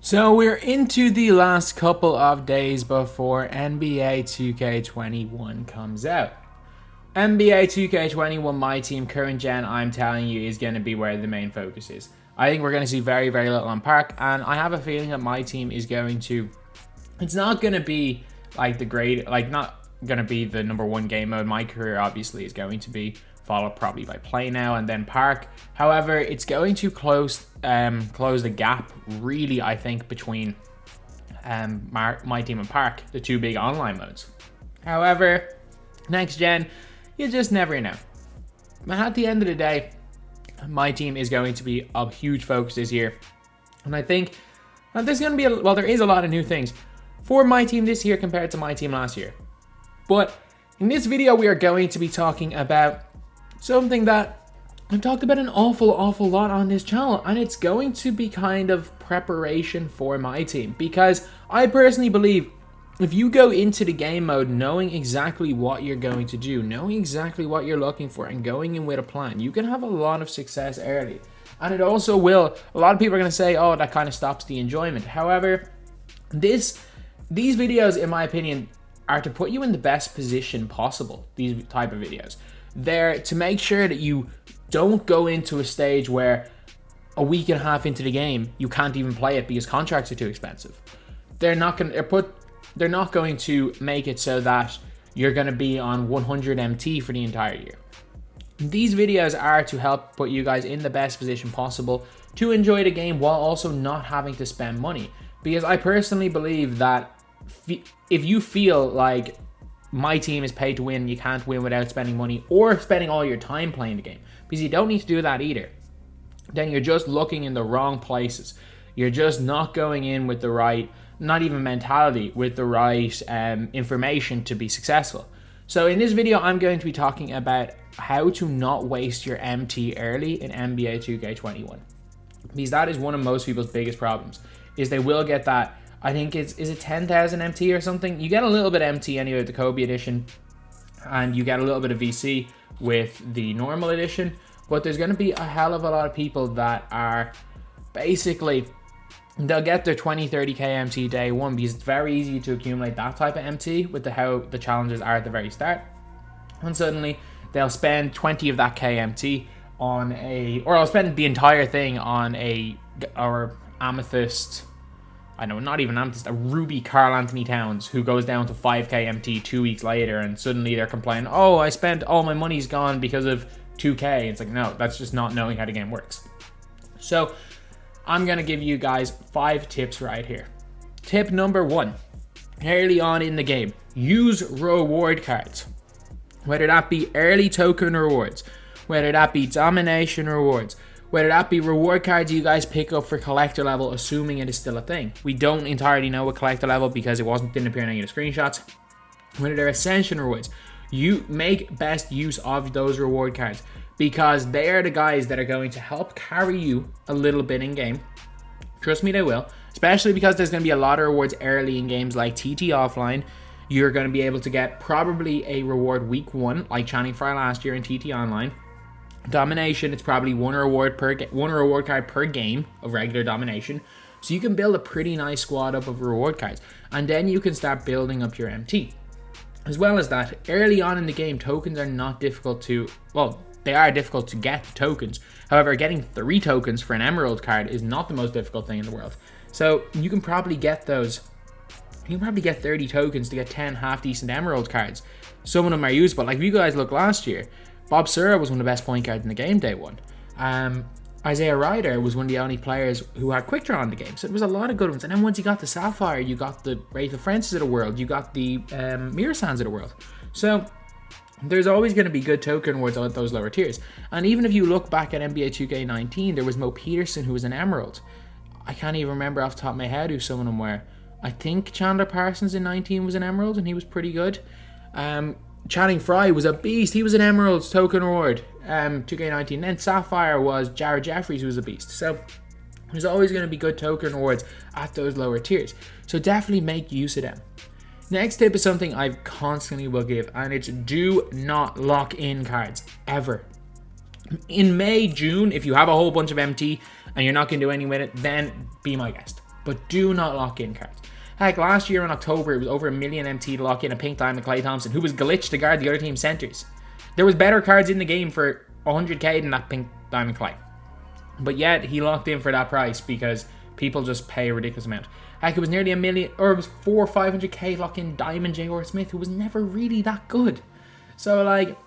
So we're into the last couple of days before NBA 2K21 comes out. NBA 2K21 MyTEAM current gen, I'm telling you, is going to be where the main focus is. I think we're going to see very, very little on Park, and I have a feeling that MyTEAM is going to... It's not going to be like not going to be the number one game mode. My career obviously is going to be followed probably by Play Now and then Park. However, it's going to close the gap, really, I think, between MyTEAM and Park, the two big online modes. However, next gen, you just never know. But at the end of the day, MyTEAM is going to be a huge focus this year. And I think that there's going to be, there is a lot of new things for MyTEAM this year compared to MyTEAM last year. But in this video, we are going to be talking about something that I've talked about an awful lot on this channel, and it's going to be kind of preparation for MyTEAM, because I personally believe if you go into the game mode knowing exactly what you're going to do, knowing exactly what you're looking for, and going in with a plan, you can have a lot of success early. And it also will, a lot of people are going to say, oh, that kind of stops the enjoyment. However, these videos, in my opinion, are to put you in the best position possible, these type of videos. They're to make sure that you don't go into a stage where a week and a half into the game, you can't even play it because contracts are too expensive. They're not going to make it so that you're going to be on 100 MT for the entire year. These videos are to help put you guys in the best position possible to enjoy the game while also not having to spend money. Because I personally believe that if you feel like MyTEAM is paid to win, you can't win without spending money or spending all your time playing the game, because you don't need to do that either, then you're just looking in the wrong places. You're just not going in with the right, not even mentality, with the right information to be successful. So in this video, I'm going to be talking about how to not waste your MT early in NBA 2K21, because that is one of most people's biggest problems, is they will get that, I think is it 10,000 MT or something? You get a little bit of MT anyway with the Kobe edition, and you get a little bit of VC with the normal edition, but there's going to be a hell of a lot of people that are basically, they'll get their 20-30k MT day one, because it's very easy to accumulate that type of MT with how the challenges are at the very start, and suddenly they'll spend 20 of that KMT on or I'll spend the entire thing on or Amethyst, I know, not even Amethyst, a Ruby Karl Anthony Towns, who goes down to 5k MT 2 weeks later, and suddenly they're complaining, oh, I spent all my money's gone because of 2k. It's like, no, that's just not knowing how the game works. So I'm going to give you guys 5 tips right here. Tip number 1, early on in the game, use reward cards. Whether that be early token rewards, whether that be domination rewards, whether that be reward cards you guys pick up for collector level, assuming it is still a thing. We don't entirely know what collector level because it didn't appear in any of the screenshots. Whether they're ascension rewards, you make best use of those reward cards, because they are the guys that are going to help carry you a little bit in game. Trust me, they will. Especially because there's going to be a lot of rewards early in games like TT Offline. You're going to be able to get probably a reward week 1, like Channing Frye last year in TT Online. Domination, it's probably one reward card per game of regular domination. So you can build a pretty nice squad up of reward cards, and then you can start building up your MT. As well as that, early on in the game, tokens are not difficult to, they are difficult to get tokens. However, getting 3 tokens for an emerald card is not the most difficult thing in the world. So you can probably get those. You can probably get 30 tokens to get 10 half decent emerald cards. Some of them are usable. Like if you guys look last year, Bob Sura was one of the best point guards in the game day one. Isaiah Ryder was one of the only players who had quick draw in the game. So there was a lot of good ones. And then once you got the Sapphire, you got the Wraith Francis of the world, you got the Mirror Sands of the world. So there's always going to be good token rewards at those lower tiers. And even if you look back at NBA 2K19, there was Mo Peterson, who was an emerald. I can't even remember off the top of my head who some of them were. I think Chandler Parsons in 19 was an emerald, and he was pretty good. Channing Frye was a beast. He was an Emeralds token reward, 2K19. Then Sapphire was Jared Jeffries, who was a beast. So there's always going to be good token rewards at those lower tiers. So definitely make use of them. Next tip is something I constantly will give, and it's do not lock in cards, ever. In May, June, if you have a whole bunch of MT and you're not going to do anything with it, then be my guest. but do not lock in cards. Heck, last year in October, it was over 1 million MT to lock in a pink diamond Klay Thompson, who was glitched to guard the other team's centers. There was better cards in the game for 100k than that pink diamond Klay. But yet, he locked in for that price because people just pay a ridiculous amount. Heck, it was nearly 1 million, or it was 400 or 500k lock-in Diamond J.R. Smith, who was never really that good. So, like,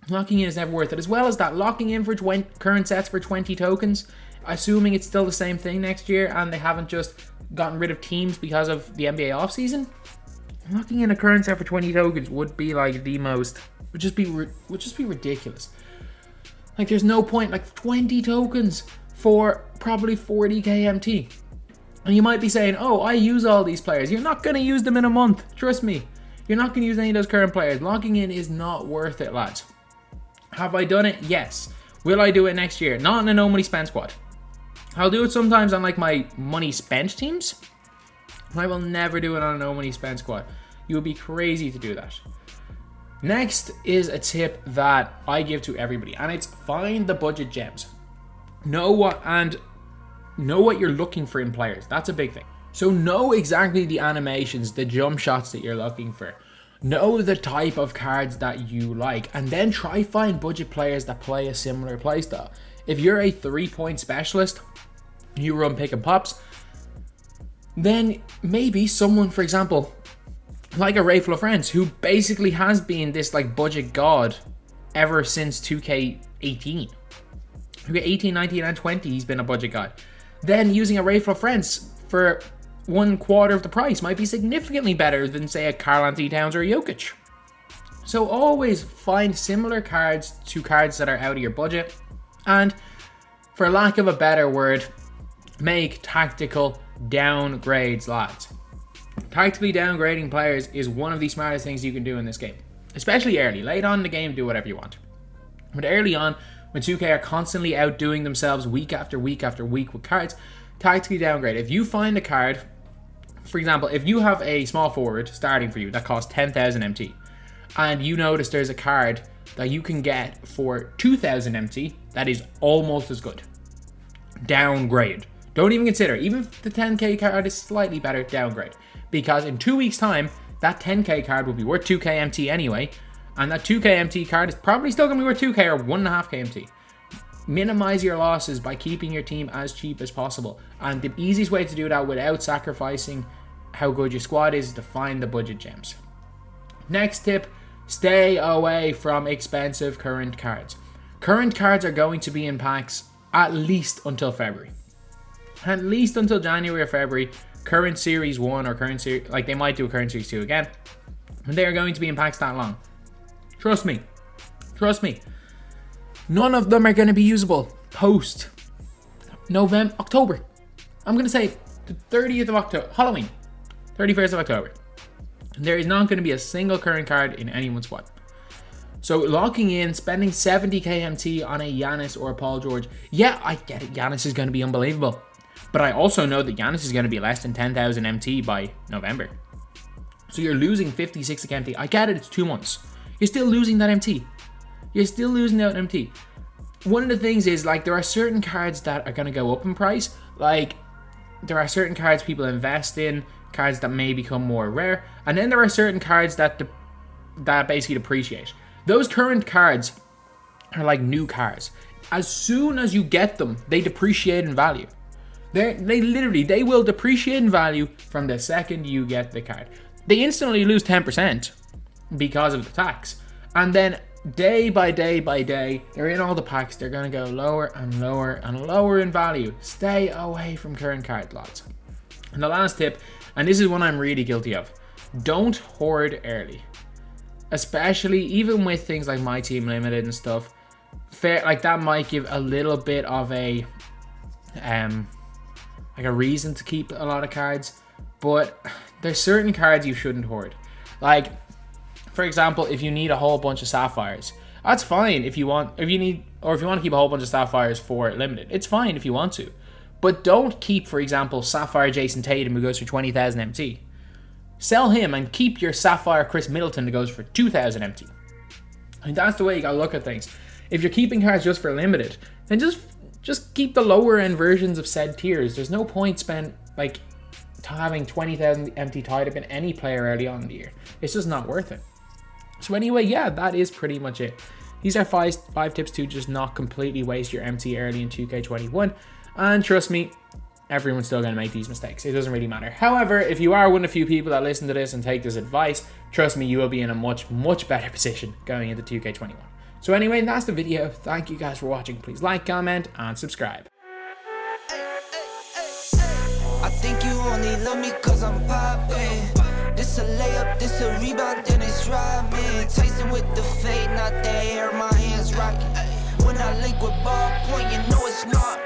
locking in is never worth it. As well as that, locking in for current sets for 20 tokens, assuming it's still the same thing next year and they haven't just gotten rid of teams because of the NBA offseason, locking in a current set for 20 tokens would be like the most, would just be ridiculous. Like, there's no point, like 20 tokens for probably 40k MT. And you might be saying, oh, I use all these players. You're not going to use them in a month. Trust me. You're not going to use any of those current players. Locking in is not worth it, lads. Have I done it? Yes. Will I do it next year? Not in a no money spent squad. I'll do it sometimes on like my money spent teams. I will never do it on a no money spent squad. You would be crazy to do that. Next is a tip that I give to everybody, and it's find the budget gems. Know what you're looking for in players. That's a big thing. So know exactly the animations, the jump shots that you're looking for. Know the type of cards that you like, and then try find budget players that play a similar playstyle. If you're a 3-point specialist, you run pick and pops, then maybe someone, for example, like a Rayful of Friends, who basically has been this like budget god ever since 2K18. 2K18, 19, and 20, he's been a budget god. Then using a Rayful of Friends for 1/4 of the price might be significantly better than, say, a Karl Anthony Towns or a Jokic. So always find similar cards to cards that are out of your budget, and for lack of a better word, make tactical downgrades, lads. Tactically downgrading players is one of the smartest things you can do in this game, especially early. Late on in the game, do whatever you want. But early on, when 2K are constantly outdoing themselves week after week after week with cards, tactically downgrade. If you find a card, for example, if you have a small forward starting for you that costs 10,000 MT, and you notice there's a card that you can get for 2,000 MT that is almost as good, downgrade. Don't even consider it. Even if the 10k card is slightly better, downgrade. Because in 2 weeks' time, that 10k card will be worth 2k MT anyway, and that 2k MT card is probably still going to be worth 2k or 1.5k MT. Minimize your losses by keeping your team as cheap as possible. And the easiest way to do that without sacrificing how good your squad is to find the budget gems. Next tip, stay away from expensive current cards. Current cards are going to be in packs at least until February. At least until January or February. Current Series 1 or current series, like they might do a current Series 2 again. And they are going to be in packs that long. Trust me. Trust me. None of them are going to be usable post October. I'm going to say the 30th of October, Halloween, 31st of October. There is not going to be a single current card in anyone's squad. So locking in, spending 70k MT on a Giannis or a Paul George. Yeah, I get it. Giannis is going to be unbelievable. But I also know that Giannis is going to be less than 10,000 MT by November. So you're losing 50, 60k MT. I get it, it's 2 months. You're still losing that MT. You're still losing that MT. One of the things is, like, there are certain cards that are going to go up in price. Like, there are certain cards people invest in, cards that may become more rare. And then there are certain cards that basically depreciate. Those current cards are like new cars. As soon as you get them, they depreciate in value. They will depreciate in value from the second you get the card. They instantly lose 10% because of the tax. And then day by day by day, they're in all the packs. They're going to go lower and lower and lower in value. Stay away from current card lots. And the last tip, and this is one I'm really guilty of, don't hoard early. Especially even with things like MyTEAM Limited and stuff. Like that might give a little bit of a reason to keep a lot of cards, but there's certain cards you shouldn't hoard. Like, for example, if you need a whole bunch of sapphires, that's fine if you want to keep a whole bunch of sapphires for limited. It's fine if you want to, but don't keep, for example, Sapphire Jason Tatum who goes for 20,000 MT. Sell him and keep your Sapphire Chris Middleton that goes for 2,000 MT. And that's the way you gotta look at things. If you're keeping cards just for limited, then just keep the lower end versions of said tiers. There's no point spend like having 20,000 empty tied up in any player early on in the year. It's just not worth it. So anyway, yeah, that is pretty much it. These are five tips to just not completely waste your MT early in 2K21. And trust me, everyone's still going to make these mistakes. It doesn't really matter. However, if you are one of the few people that listen to this and take this advice, trust me, you will be in a much better position going into 2K21. So anyway, that's the video. Thank you guys for watching. Please like, comment, and subscribe. I think you only love me cause I'm poppin'. This a layup, this a rebound, then it's robbing. Tyson with the fade, not the hair, my hands rocking. When I link with ball point, you know it's not